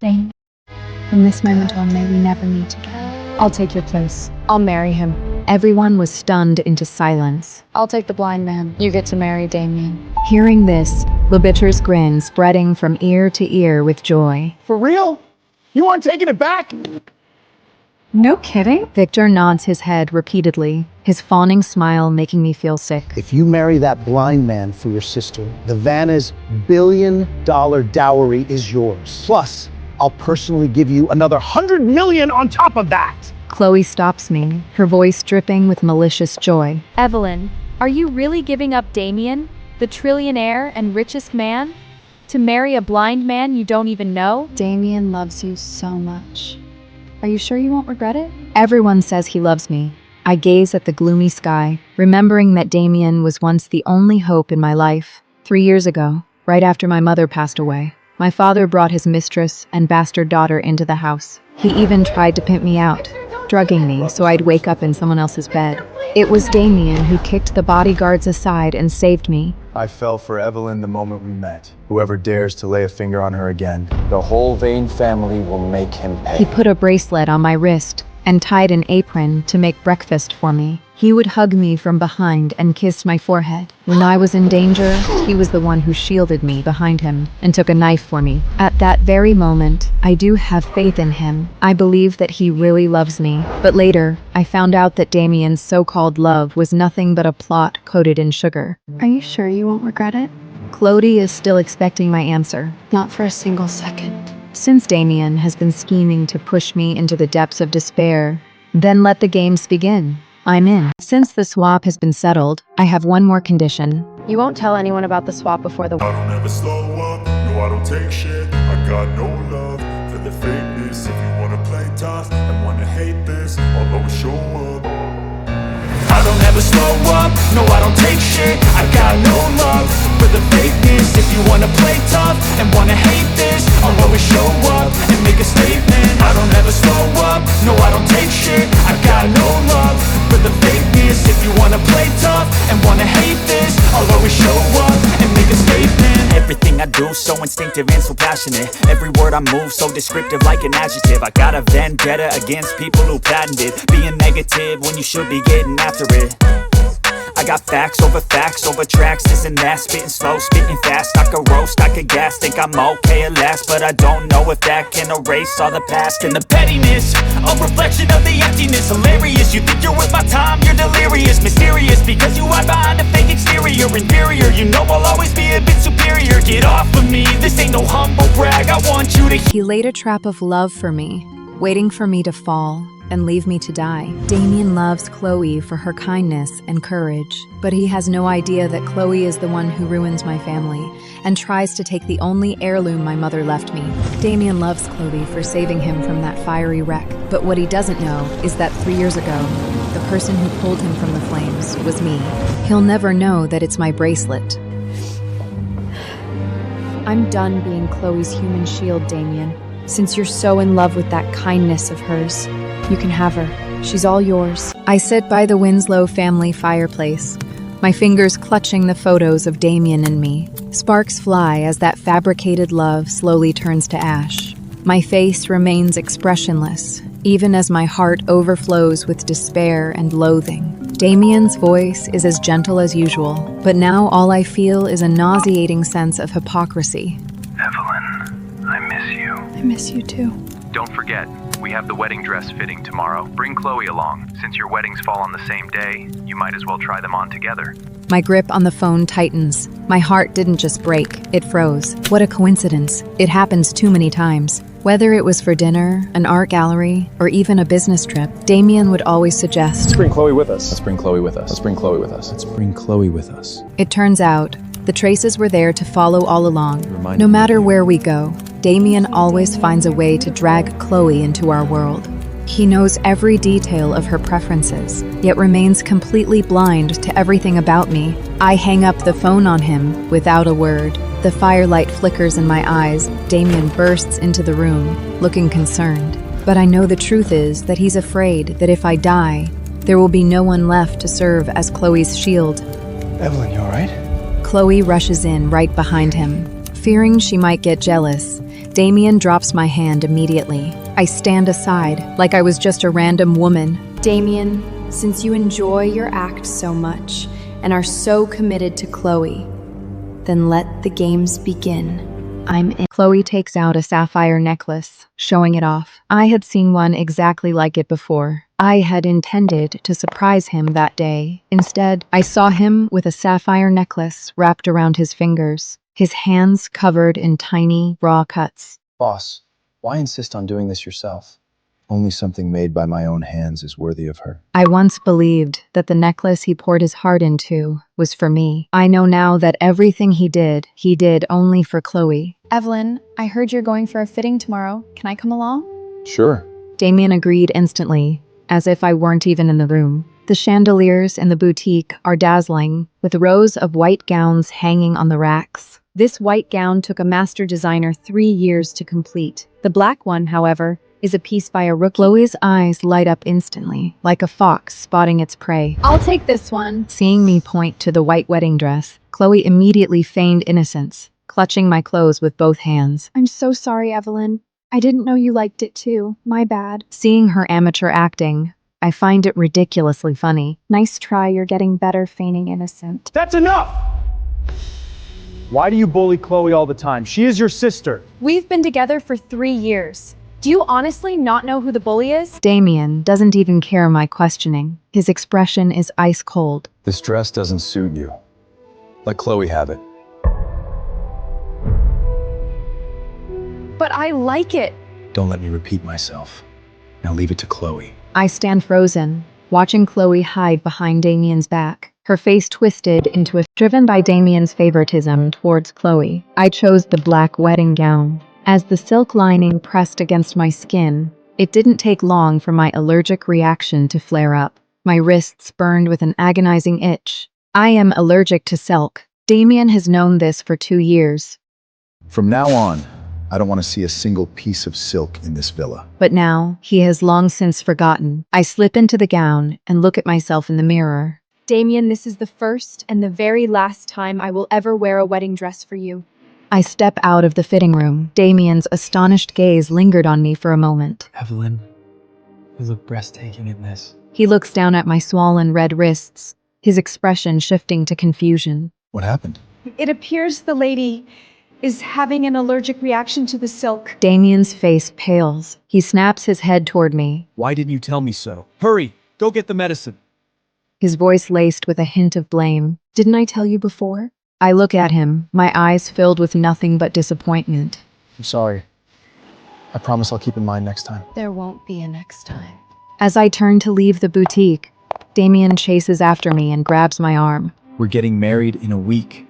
Dane, from this moment on, may we never meet again. I'll take your place. I'll marry him. Everyone was stunned into silence. I'll take the blind man. You get to marry Damien. Hearing this, Lubitcher's grin spreading from ear to ear with joy. For real? You aren't taking it back? No kidding? Victor nods his head repeatedly, his fawning smile making me feel sick. If you marry that blind man for your sister, the Vanna's billion-dollar dowry is yours. Plus, I'll personally give you another $100 million on top of that. Chloe stops me, her voice dripping with malicious joy. Evelyn, are you really giving up Damien, the trillionaire and richest man, to marry a blind man you don't even know? Damien loves you so much. Are you sure you won't regret it? Everyone says he loves me. I gaze at the gloomy sky, remembering that Damien was once the only hope in my life. 3 years ago, right after my mother passed away, my father brought his mistress and bastard daughter into the house. He even tried to pimp me out, drugging me so I'd wake up in someone else's bed. It was Damien who kicked the bodyguards aside and saved me. I fell for Evelyn the moment we met. Whoever dares to lay a finger on her again, the whole Vane family will make him pay. He put a bracelet on my wrist and tied an apron to make breakfast for me. He would hug me from behind and kiss my forehead. When I was in danger, he was the one who shielded me behind him and took a knife for me. At that very moment, I do have faith in him. I believe that he really loves me. But later, I found out that Damien's so-called love was nothing but a plot coated in sugar. Are you sure you won't regret it? Chloe is still expecting my answer. Not for a single second. Since Damien has been scheming to push me into the depths of despair, then let the games begin. I'm in. Since the swap has been settled, I have one more condition. You won't tell anyone about the swap before the... I don't ever slow up, no I don't take shit. I got no love for the fakeness. If you wanna play tough and wanna hate this, I'll always show up. I don't ever slow up, no I don't take shit. I got no love for the fakeness. If you wanna play tough and wanna hate this, I'll always show up and make a statement. I don't ever slow up, no I don't take shit. I got no love for the fakeness. If you wanna play tough and wanna hate this, I'll always show up and make a statement. Everything I do so instinctive and so passionate. Every word I move so descriptive like an adjective. I got a vendetta against people who patented being negative when you should be getting after it. I got facts over tracks, this and that. Spitting slow, spitting fast. I could roast, I could gas. Think I'm okay at last, but I don't know if that can erase all the past. And the pettiness, a reflection of the emptiness. Hilarious, you think you're worth my time, you're delirious. Mysterious, because you hide behind a fake exterior. Inferior, you know I'll always be a bit superior. Get off of me, this ain't no humble brag. I want you to... He laid a trap of love for me, waiting for me to fall and leave me to die. Damien loves Chloe for her kindness and courage, but he has no idea that Chloe is the one who ruins my family and tries to take the only heirloom my mother left me. Damien loves Chloe for saving him from that fiery wreck, but what he doesn't know is that 3 years ago, the person who pulled him from the flames was me. He'll never know that it's my bracelet. I'm done being Chloe's human shield, Damien. Since you're so in love with that kindness of hers, you can have her. She's all yours. I sit by the Winslow family fireplace, my fingers clutching the photos of Damien and me. Sparks fly as that fabricated love slowly turns to ash. My face remains expressionless, even as my heart overflows with despair and loathing. Damien's voice is as gentle as usual, but now all I feel is a nauseating sense of hypocrisy. Evelyn, I miss you. I miss you too. Don't forget, we have the wedding dress fitting tomorrow. Bring Chloe along. Since your weddings fall on the same day, you might as well try them on together. My grip on the phone tightens. My heart didn't just break, it froze. What a coincidence. It happens too many times. Whether it was for dinner, an art gallery, or even a business trip, Damien would always suggest, Let's bring Chloe with us. Let's bring Chloe with us. Let's bring Chloe with us. Let's bring Chloe with us. It turns out, the traces were there to follow all along. No matter where we go, Damien always finds a way to drag Chloe into our world. He knows every detail of her preferences, yet remains completely blind to everything about me. I hang up the phone on him without a word. The firelight flickers in my eyes. Damien bursts into the room, looking concerned. But I know the truth is that he's afraid that if I die, there will be no one left to serve as Chloe's shield. Evelyn, you all right? Chloe rushes in right behind him. Fearing she might get jealous, Damien drops my hand immediately. I stand aside, like I was just a random woman. Damien, since you enjoy your act so much and are so committed to Chloe, then let the games begin. I'm in. Chloe takes out a sapphire necklace, showing it off. I had seen one exactly like it before. I had intended to surprise him that day. Instead, I saw him with a sapphire necklace wrapped around his fingers, his hands covered in tiny, raw cuts. Boss, why insist on doing this yourself? Only something made by my own hands is worthy of her. I once believed that the necklace he poured his heart into was for me. I know now that everything he did only for Chloe. Evelyn, I heard you're going for a fitting tomorrow. Can I come along? Sure. Damien agreed instantly, as if I weren't even in the room. The chandeliers in the boutique are dazzling, with rows of white gowns hanging on the racks. This white gown took a master designer 3 years to complete. The black one, however, is a piece by a rookie. Chloe's eyes light up instantly, like a fox spotting its prey. I'll take this one. Seeing me point to the white wedding dress, Chloe immediately feigned innocence, clutching my clothes with both hands. I'm so sorry, Evelyn. I didn't know you liked it too. My bad. Seeing her amateur acting, I find it ridiculously funny. Nice try, you're getting better feigning innocent. That's enough! Why do you bully Chloe all the time? She is your sister. We've been together for 3 years. Do you honestly not know who the bully is? Damien doesn't even care my questioning. His expression is ice cold. This dress doesn't suit you. Let Chloe have it. But I like it. Don't let me repeat myself. Now leave it to Chloe. I stand frozen, watching Chloe hide behind Damien's back, her face twisted into a driven by Damien's favoritism towards Chloe. I chose the black wedding gown. As the silk lining pressed against my skin, it didn't take long for my allergic reaction to flare up. My wrists burned with an agonizing itch. I am allergic to silk. Damien has known this for 2 years. From now on, I don't want to see a single piece of silk in this villa. But now, he has long since forgotten. I slip into the gown and look at myself in the mirror. Damien, this is the first and the very last time I will ever wear a wedding dress for you. I step out of the fitting room. Damien's astonished gaze lingered on me for a moment. Evelyn, you look breathtaking in this. He looks down at my swollen red wrists, his expression shifting to confusion. What happened? It appears the lady is having an allergic reaction to the silk. Damien's face pales. He snaps his head toward me. Why didn't you tell me so? Hurry, go get the medicine. His voice laced with a hint of blame. Didn't I tell you before? I look at him, my eyes filled with nothing but disappointment. I'm sorry. I promise I'll keep in mind next time. There won't be a next time. As I turn to leave the boutique, Damien chases after me and grabs my arm. We're getting married in a week.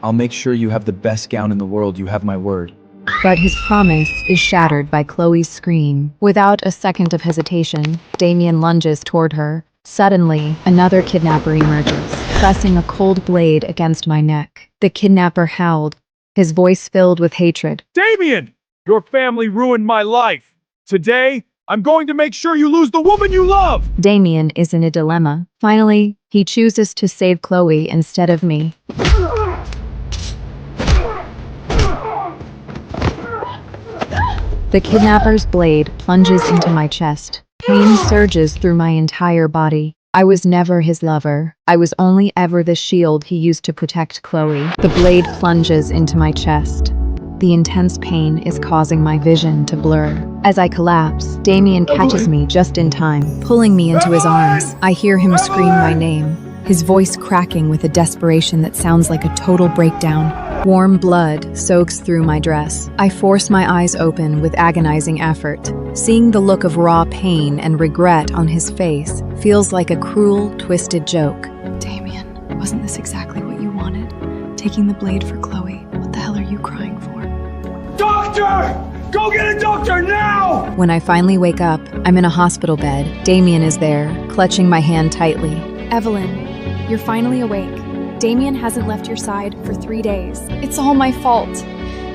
I'll make sure you have the best gown in the world, you have my word. But his promise is shattered by Chloe's scream. Without a second of hesitation, Damien lunges toward her. Suddenly, another kidnapper emerges, pressing a cold blade against my neck. The kidnapper howled, his voice filled with hatred. Damien! Your family ruined my life. Today, I'm going to make sure you lose the woman you love! Damien is in a dilemma. Finally, he chooses to save Chloe instead of me. The kidnapper's blade plunges into my chest. Pain surges through my entire body. I was never his lover. I was only ever the shield he used to protect Chloe. The blade plunges into my chest. The intense pain is causing my vision to blur. As I collapse, Damien catches me just in time, pulling me into his arms. I hear him scream my name, his voice cracking with a desperation that sounds like a total breakdown. Warm blood soaks through my dress. I force my eyes open with agonizing effort. Seeing the look of raw pain and regret on his face feels like a cruel, twisted joke. Damien, wasn't this exactly what you wanted? Taking the blade for Chloe. What the hell are you crying for? Doctor! Go get a doctor now! When I finally wake up, I'm in a hospital bed. Damien is there, clutching my hand tightly. Evelyn, you're finally awake. Damien hasn't left your side for 3 days. It's all my fault.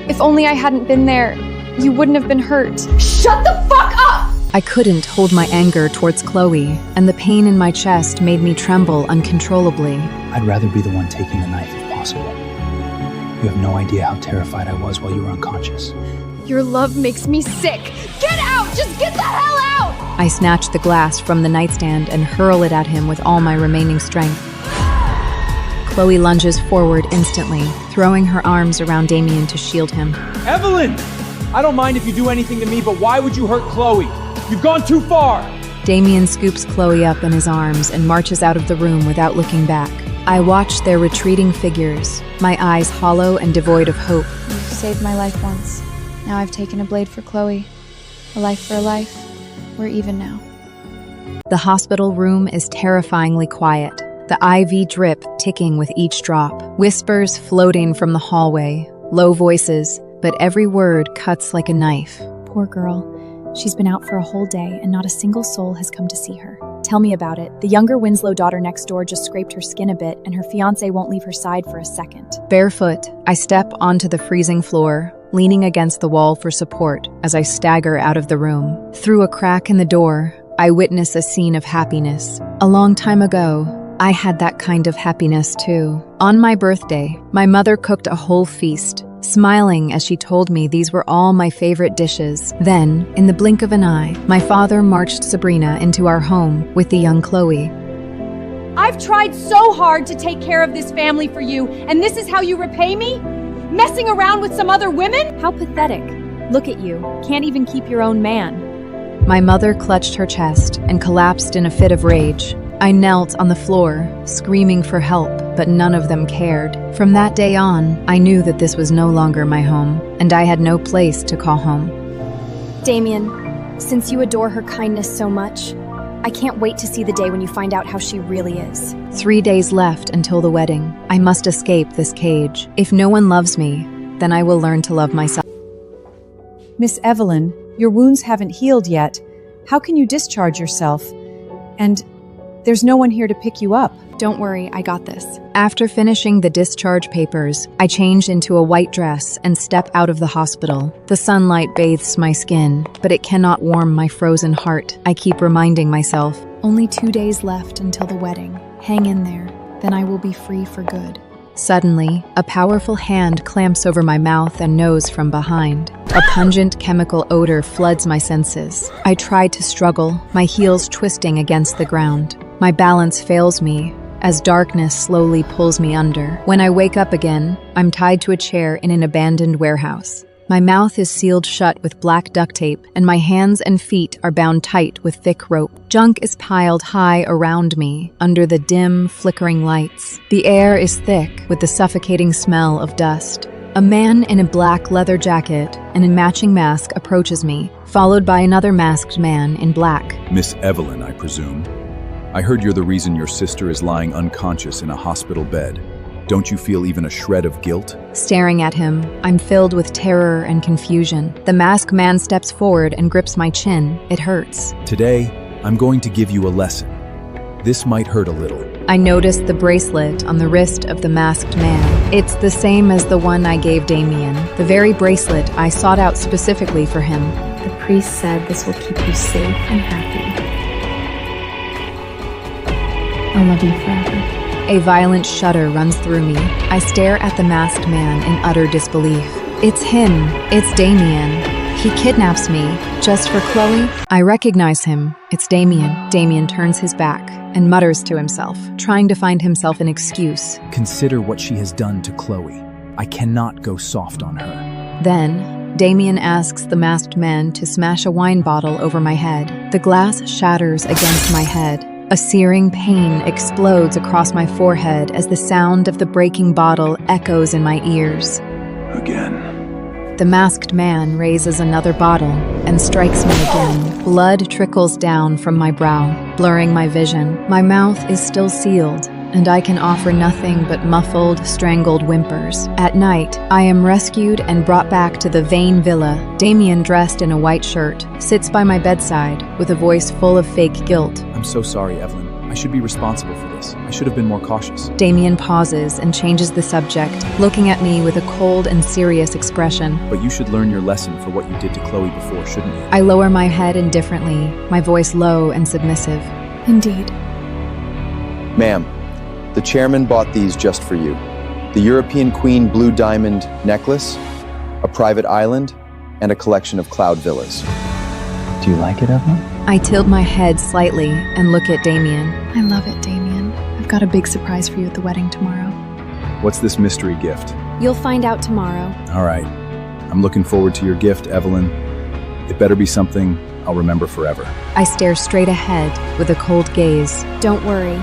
If only I hadn't been there, you wouldn't have been hurt. Shut the fuck up! I couldn't hold my anger towards Chloe, and the pain in my chest made me tremble uncontrollably. I'd rather be the one taking the knife if possible. You have no idea how terrified I was while you were unconscious. Your love makes me sick. Get out! Just get the hell out! I snatch the glass from the nightstand and hurl it at him with all my remaining strength. Chloe lunges forward instantly, throwing her arms around Damien to shield him. Evelyn! I don't mind if you do anything to me, but why would you hurt Chloe? You've gone too far! Damien scoops Chloe up in his arms and marches out of the room without looking back. I watch their retreating figures, my eyes hollow and devoid of hope. You've saved my life once. Now I've taken a blade for Chloe. A life for a life. We're even now. The hospital room is terrifyingly quiet, the IV drip ticking with each drop, whispers floating from the hallway, low voices, but every word cuts like a knife. Poor girl. She's been out for a whole day and not a single soul has come to see her. Tell me about it. The younger Winslow daughter next door just scraped her skin a bit and her fiancé won't leave her side for a second. Barefoot, I step onto the freezing floor, leaning against the wall for support as I stagger out of the room. Through a crack in the door, I witness a scene of happiness. A long time ago, I had that kind of happiness too. On my birthday, my mother cooked a whole feast, smiling as she told me these were all my favorite dishes. Then, in the blink of an eye, my father marched Sabrina into our home with the young Chloe. I've tried so hard to take care of this family for you, and this is how you repay me? Messing around with some other women? How pathetic. Look at you. Can't even keep your own man. My mother clutched her chest and collapsed in a fit of rage. I knelt on the floor, screaming for help, but none of them cared. From that day on, I knew that this was no longer my home, and I had no place to call home. Damien, since you adore her kindness so much, I can't wait to see the day when you find out how she really is. 3 days left until the wedding. I must escape this cage. If no one loves me, then I will learn to love myself. Miss Evelyn, your wounds haven't healed yet. How can you discharge yourself? And there's no one here to pick you up. Don't worry, I got this. After finishing the discharge papers, I change into a white dress and step out of the hospital. The sunlight bathes my skin, but it cannot warm my frozen heart. I keep reminding myself. Only 2 days left until the wedding. Hang in there, then I will be free for good. Suddenly, a powerful hand clamps over my mouth and nose from behind. A pungent chemical odor floods my senses. I try to struggle, my heels twisting against the ground. My balance fails me as darkness slowly pulls me under. When I wake up again, I'm tied to a chair in an abandoned warehouse. My mouth is sealed shut with black duct tape, and my hands and feet are bound tight with thick rope. Junk is piled high around me, under the dim, flickering lights. The air is thick with the suffocating smell of dust. A man in a black leather jacket and a matching mask approaches me, followed by another masked man in black. Miss Evelyn, I presume. I heard you're the reason your sister is lying unconscious in a hospital bed. Don't you feel even a shred of guilt? Staring at him, I'm filled with terror and confusion. The masked man steps forward and grips my chin. It hurts. Today, I'm going to give you a lesson. This might hurt a little. I noticed the bracelet on the wrist of the masked man. It's the same as the one I gave Damien, the very bracelet I sought out specifically for him. The priest said this will keep you safe and happy. I'll love you forever. A violent shudder runs through me. I stare at the masked man in utter disbelief. It's him. It's Damien. He kidnaps me just for Chloe. I recognize him. It's Damien. Damien turns his back and mutters to himself, trying to find himself an excuse. Consider what she has done to Chloe. I cannot go soft on her. Then, Damien asks the masked man to smash a wine bottle over my head. The glass shatters against my head. A searing pain explodes across my forehead as the sound of the breaking bottle echoes in my ears. Again. The masked man raises another bottle and strikes me again. Blood trickles down from my brow, blurring my vision. My mouth is still sealed, and I can offer nothing but muffled, strangled whimpers. At night, I am rescued and brought back to the Vane Villa. Damien, dressed in a white shirt, sits by my bedside with a voice full of fake guilt. I'm so sorry, Evelyn. I should be responsible for this. I should have been more cautious. Damien pauses and changes the subject, looking at me with a cold and serious expression. But you should learn your lesson for what you did to Chloe before, shouldn't you? I lower my head indifferently, my voice low and submissive. Indeed. Ma'am, the chairman bought these just for you. The European Queen Blue Diamond necklace, a private island, and a collection of cloud villas. Do you like it, Evelyn? I tilt my head slightly and look at Damien. I love it, Damien. I've got a big surprise for you at the wedding tomorrow. What's this mystery gift? You'll find out tomorrow. All right. I'm looking forward to your gift, Evelyn. It better be something I'll remember forever. I stare straight ahead with a cold gaze. Don't worry.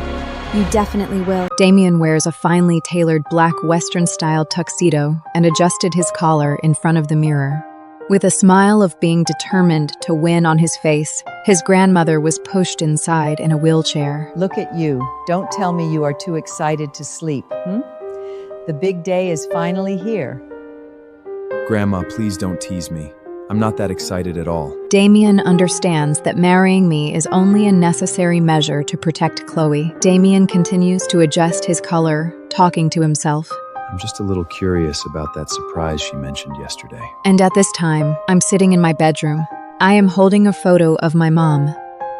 You definitely will. Damien wears a finely tailored black Western-style tuxedo and adjusted his collar in front of the mirror. With a smile of being determined to win on his face, his grandmother was pushed inside in a wheelchair. Look at you. Don't tell me you are too excited to sleep, The big day is finally here. Grandma, please don't tease me. I'm not that excited at all. Damien understands that marrying me is only a necessary measure to protect Chloe. Damien continues to adjust his color, talking to himself. I'm just a little curious about that surprise she mentioned yesterday. And at this time, I'm sitting in my bedroom. I am holding a photo of my mom,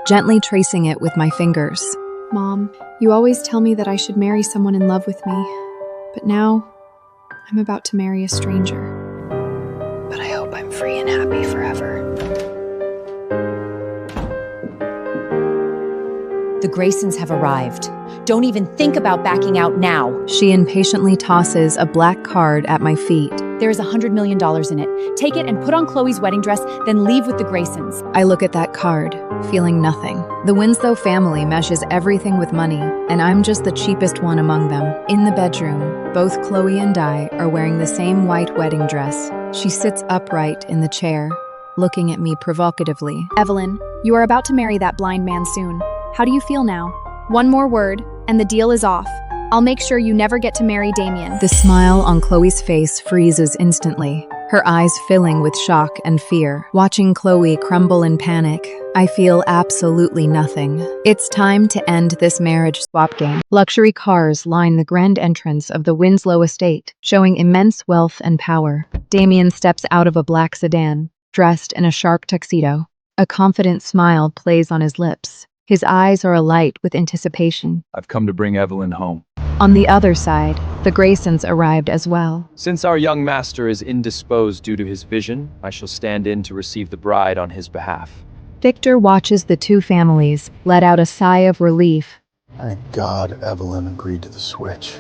gently tracing it with my fingers. Mom, you always tell me that I should marry someone in love with me. But now, I'm about to marry a stranger. But I hope I'm free and happy forever. The Graysons have arrived. Don't even think about backing out now. She impatiently tosses a black card at my feet. There is $100 million in it. Take it and put on Chloe's wedding dress, then leave with the Graysons. I look at that card, feeling nothing. The Winslow family meshes everything with money, and I'm just the cheapest one among them. In the bedroom, both Chloe and I are wearing the same white wedding dress. She sits upright in the chair, looking at me provocatively. Evelyn, you are about to marry that blind man soon. How do you feel now? One more word, and the deal is off. I'll make sure you never get to marry Damien. The smile on Chloe's face freezes instantly, her eyes filling with shock and fear. Watching Chloe crumble in panic, I feel absolutely nothing. It's time to end this marriage swap game. Luxury cars line the grand entrance of the Winslow estate, showing immense wealth and power. Damien steps out of a black sedan, dressed in a sharp tuxedo. A confident smile plays on his lips. His eyes are alight with anticipation. I've come to bring Evelyn home. On the other side, the Graysons arrived as well. Since our young master is indisposed due to his vision, I shall stand in to receive the bride on his behalf. Victor watches the two families, let out a sigh of relief. Thank God Evelyn agreed to the switch.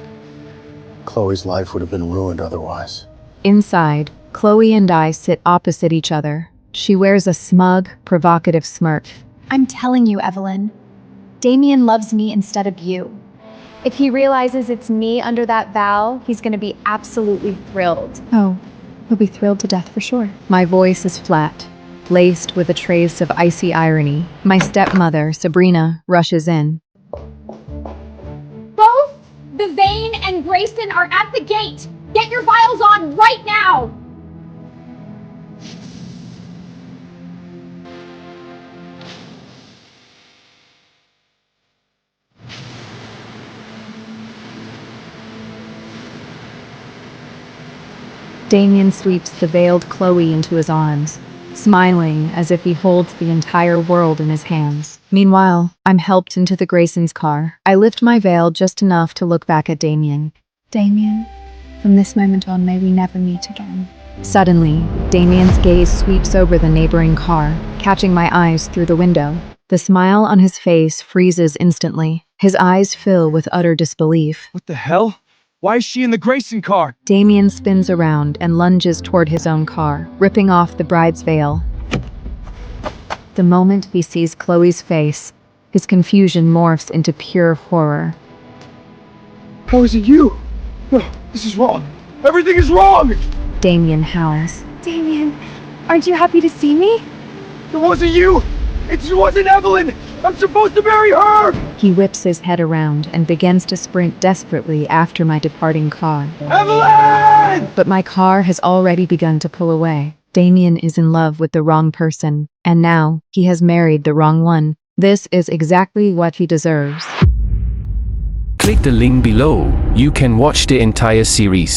Chloe's life would have been ruined otherwise. Inside, Chloe and I sit opposite each other. She wears a smug, provocative smirk. I'm telling you, Evelyn. Damien loves me instead of you. If he realizes it's me under that vow, he's gonna be absolutely thrilled. Oh, he'll be thrilled to death for sure. My voice is flat, laced with a trace of icy irony. My stepmother, Sabrina, rushes in. Both the Vane and Grayson are at the gate. Get your vials on right now. Damien sweeps the veiled Chloe into his arms, smiling as if he holds the entire world in his hands. Meanwhile, I'm helped into the Graysons' car. I lift my veil just enough to look back at Damien. Damien, from this moment on, may we never meet again. Suddenly, Damien's gaze sweeps over the neighboring car, catching my eyes through the window. The smile on his face freezes instantly. His eyes fill with utter disbelief. What the hell? Why is she in the Grayson car? Damien spins around and lunges toward his own car, ripping off the bride's veil. The moment he sees Chloe's face, his confusion morphs into pure horror. How is it you? No, this is wrong. Everything is wrong! Damien howls. Damien, aren't you happy to see me? It wasn't you! It wasn't Evelyn! I'm supposed to marry her! He whips his head around and begins to sprint desperately after my departing car. Evelyn! But my car has already begun to pull away. Damien is in love with the wrong person, and now he has married the wrong one. This is exactly what he deserves. Click the link below. You can watch the entire series.